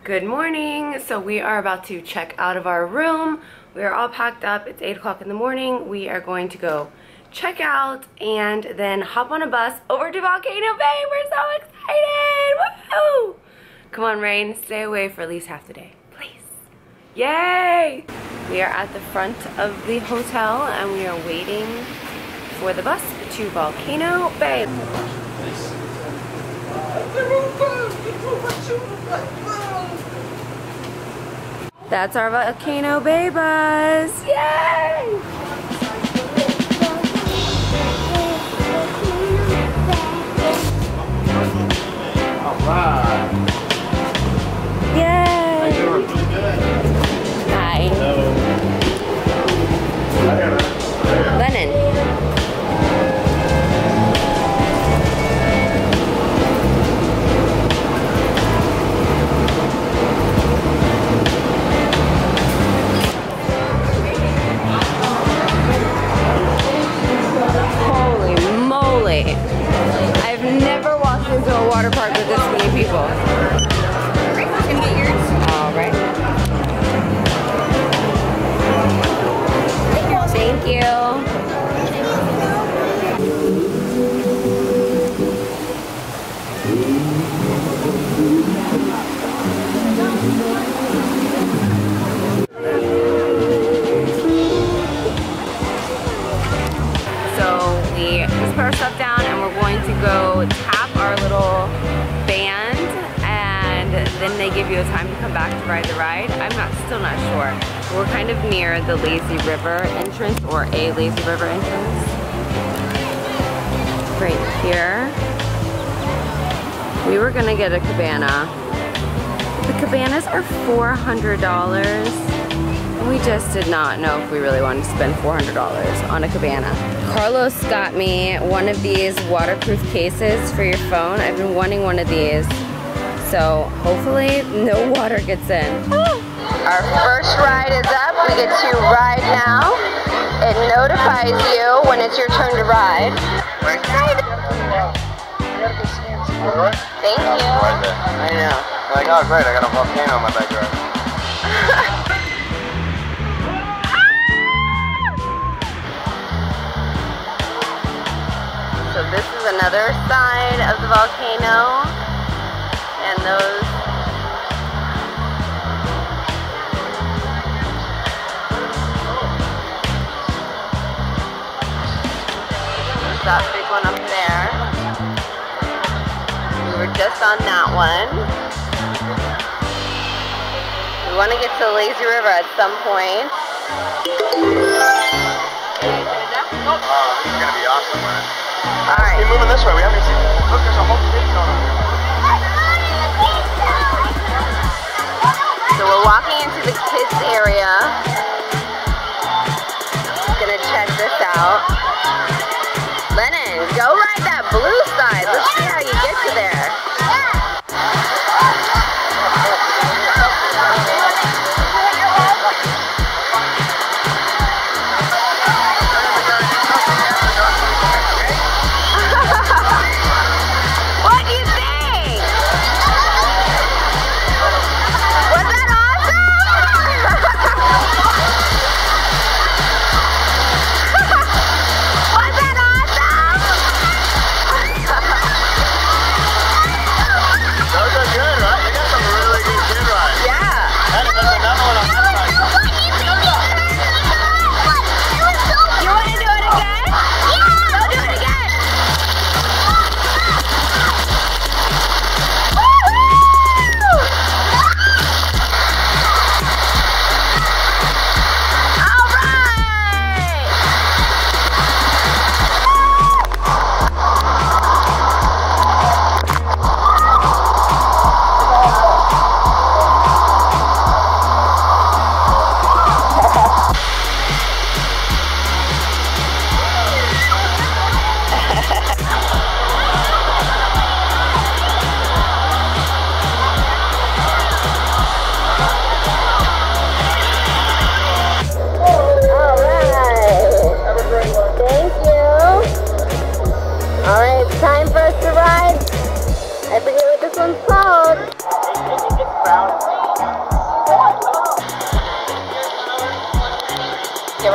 Good morning. So we are about to check out of our room. We are all packed up. It's 8 o'clock in the morning. We are going to go check out and then hop on a bus over to Volcano Bay. We're so excited. Woohoo! Come on, Rain. Stay away for at least half the day, please. Yay! We are at the front of the hotel and we are waiting for the bus to Volcano Bay. That's our Volcano Bay bus. Yay! Alright. Yay! How you doing? Hi. Hello. Lennon. I've never walked into a water park with this many people. Alright, who's gonna get yours? Alright. Thank you. Just put our stuff down and we're going to go tap our little band and then they give you a time to come back to ride the ride. I'm still not sure. We're kind of near the Lazy River entrance or a Lazy River entrance. Right here. We were gonna get a cabana. The cabanas are $400. We just did not know if we really wanted to spend $400 on a cabana. Carlos got me one of these waterproof cases for your phone. I've been wanting one of these. So hopefully no water gets in. Our first ride is up. We get to ride now. It notifies you when it's your turn to ride. We're excited. Thank you. I know. Like, oh great, I got a volcano in my backyard. So this is another side of the volcano, and those there's that big one up there. We were just on that one. We want to get to the Lazy River at some point. Oh, this is gonna be awesome, man. Alright. Keep moving this way. We haven't seen. Look, there's a whole city going on here. So we're walking into the kids area. Gonna check this out. Lennon, go ride that blue side. Let's see how you get to there. What do you think?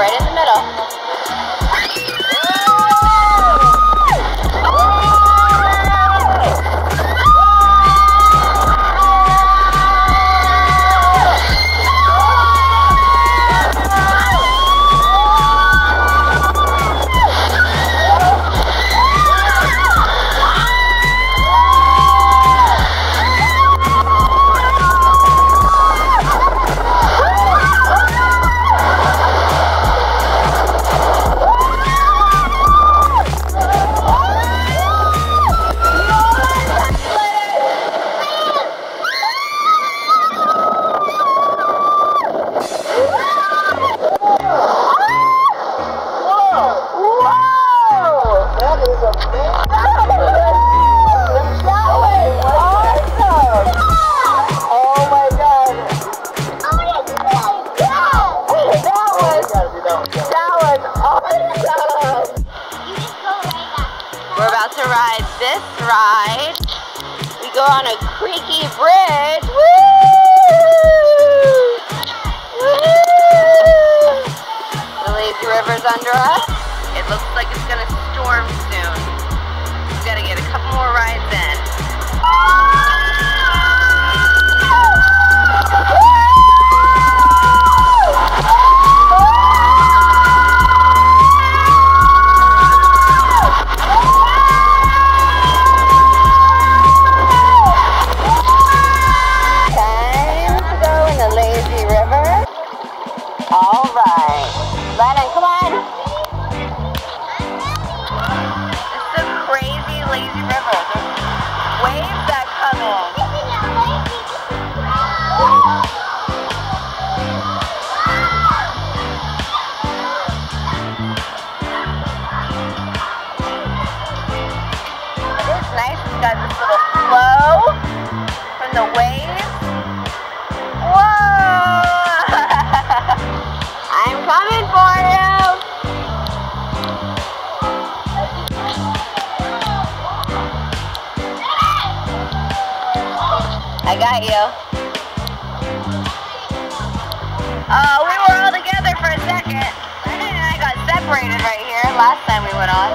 right in the middle. We're about to ride this ride. We go on a creaky bridge. Woo! Woo! The lazy river's under us. It looks like it's gonna storm soon. We've got to get a couple more rides in. Got this little flow from the waves. Whoa! I'm coming for you. I got you. We were all together for a second. Brandon and I got separated right here last time we went on.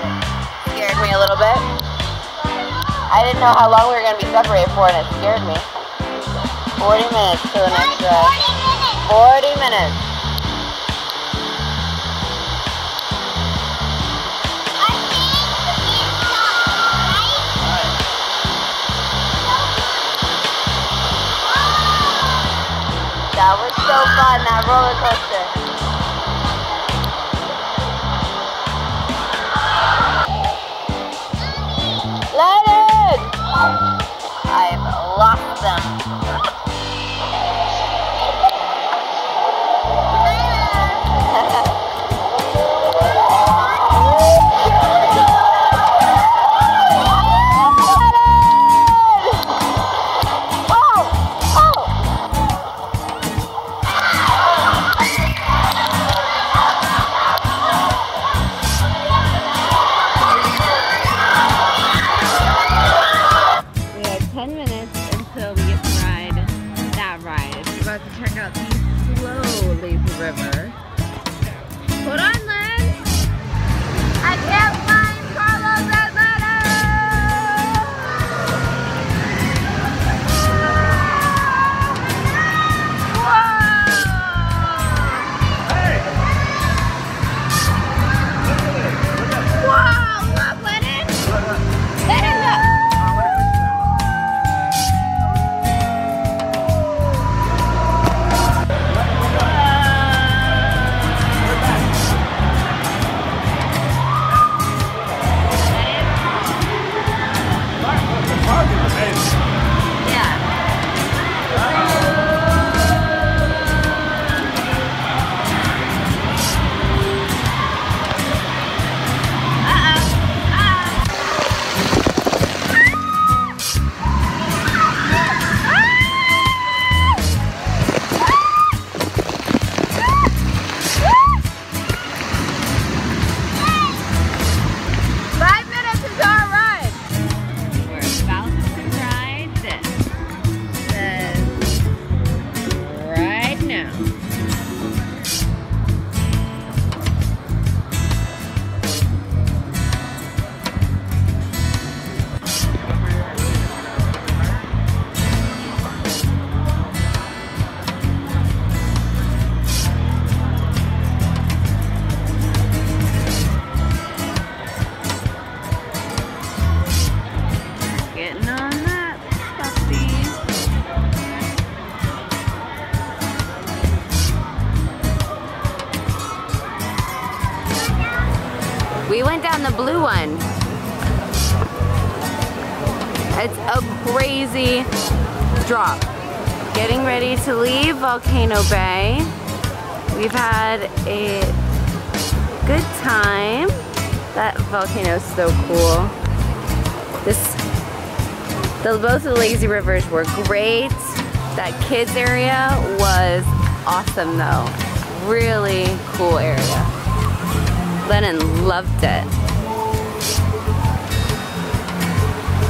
Scared me a little bit. I didn't know how long we were going to be separated for, and it scared me. 40 minutes to the next ride. 40 minutes. That was so fun, that roller coaster. I've lost them. River. Hold on, Lynn. I can't find Carlos Alberto. Whoa! Whoa! Look, Lennon. Lennon, look. blue one. It's a crazy drop. Getting ready to leave Volcano Bay. We've had a good time. That volcano is so cool. Both of the lazy rivers were great. That kids area was awesome though. Really cool area. Lennon loved it.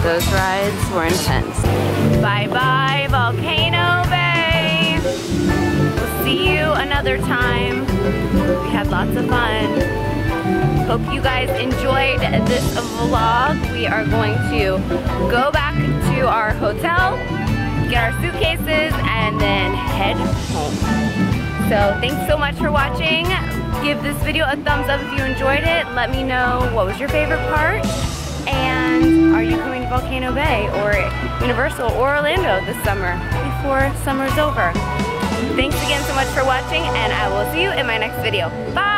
Those rides were intense. Bye-bye, Volcano Bay. We'll see you another time. We had lots of fun. Hope you guys enjoyed this vlog. We are going to go back to our hotel, get our suitcases, and then head home. So thanks so much for watching. Give this video a thumbs up if you enjoyed it. Let me know what was your favorite part. And are you coming to Volcano Bay or Universal or Orlando this summer before summer's over? Thanks again so much for watching, and I will see you in my next video. Bye!